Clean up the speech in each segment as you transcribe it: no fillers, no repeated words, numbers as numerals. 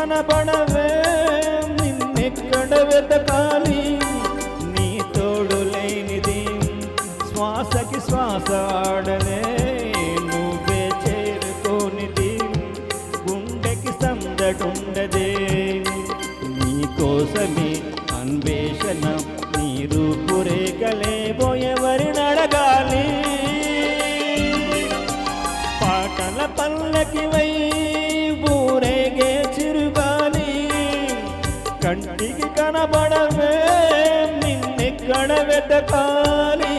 కనబడవే నిన్నెక్కడ వెతకాలి, నీ తోడు లేనిది శ్వాసకి శ్వాస ఆడనే, నువ్వే చేరుకోనిది గుండెకి సందడుండదే, నీకోసమే అన్వేషణ, నీ రూపురేఖలే ఎవరినడగాలి, పాటల పల్లకివై ఊరేగే చిరుగాలి, కంటికి కనబడవే నిన్నెక్కడ వెతకాలి.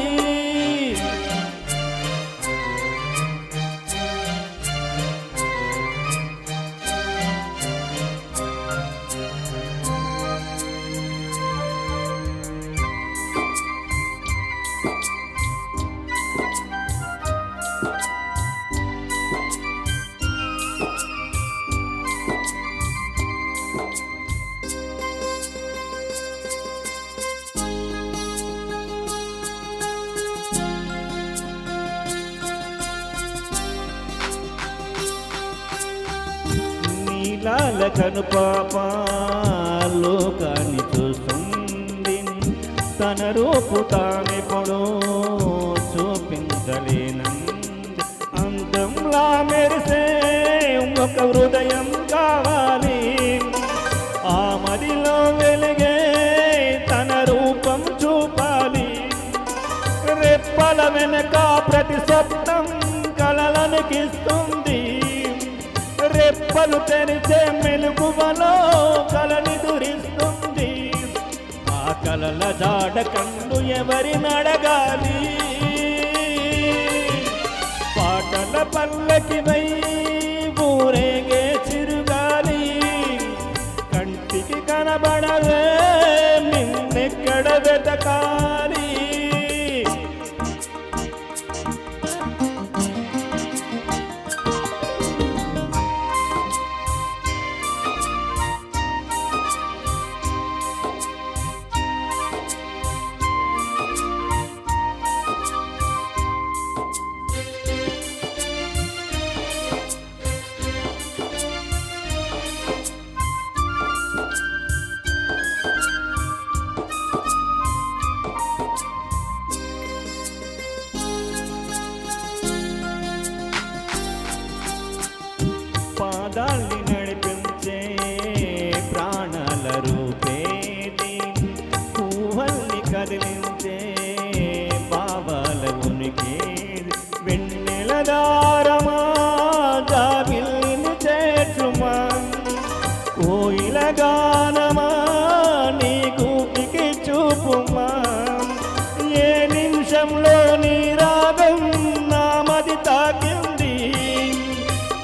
లాల కను పాప లోకాన్ని చూస్తుంది, తన రూపు తామెప్పుడు చూపించలేనంది, అందంలా మెరిసే ఒక హృదయం కావాలి, ఆ మదిలో వెలిగే తన రూపం చూపాలి, రెప్పల వెనక ప్రతి స్వప్నం కలలనికిస్తుంది, రెప్పలు తెరిచే మెలుగువలో కలని దురిస్తుంది, ఆ కలల జాడ కండు ఎవరినడగాలి, పాటల పల్లకివై ఊరేగే చిరుగాలి, కంటికి కనబడవే నిన్నెక్కడ వెతకాలి. పాదాల్ని నడిపించే ప్రాణాల రూపేది, ఊహల్ని కదిలించే భావాల ఉనికేది, వెన్నెల దారమా జాబిల్ని చేర్చుమా, కోయిల గానమా నీ కూపికి చూపుమా, ఏ నిమిషంలో నీ రాగం నా మది తాకింది,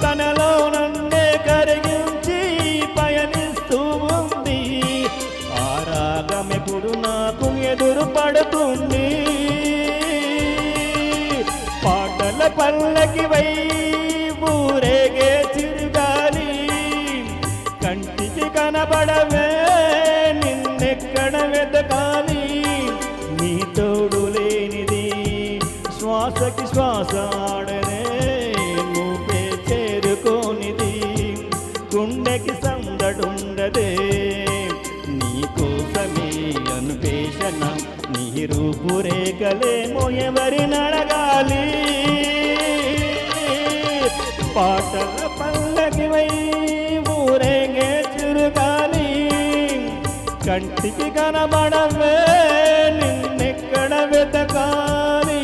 తనలో నన్నే కరిగించి పయనిస్తూ ఉంది, ఆ రాగమెప్పుడు నాకు ఎదురు పడుతుంది, పాటల పల్లకివై ఊరేగే చిరుగాలి, కంటికి కనబడవే నిన్నెక్కడ వెతకాలి, నీ తోడు లేనిది శ్వాసకి శ్వాస ఆడనే, నువ్వే చేరుకోనిది గుండెకి సందడుండదే, నీకోసమే అన్వేషణ, నీ రూపురేఖలేమో ఎవరినడగాలి, పాటల పల్లకివై ఊరేగే చిరుగాలి, కంటికి కనబడవే నిన్నెక్కడ వెతకాలి.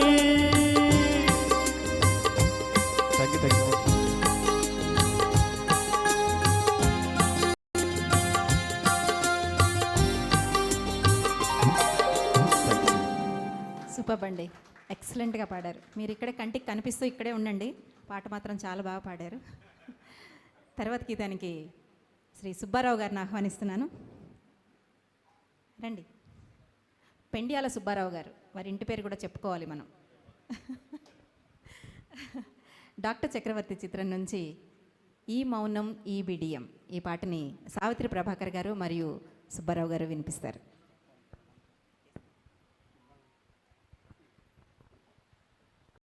సూపర్ అండి, ఎక్సలెంట్గా పాడారు. మీరు ఇక్కడే కంటికి కనిపిస్తూ ఇక్కడే ఉండండి, పాట మాత్రం చాలా బాగా పాడారు. తర్వాత గీతానికి శ్రీ సుబ్బారావు గారిని ఆహ్వానిస్తున్నాను. రండి. పెండియాల సుబ్బారావు గారు, వారి ఇంటి పేరు కూడా చెప్పుకోవాలి మనం. డాక్టర్ చక్రవర్తి చిత్రం నుంచి ఈ మౌనం ఈ బిడియం ఈ పాటని సావిత్రి ప్రభాకర్ గారు మరియు సుబ్బారావు గారు వినిపిస్తారు.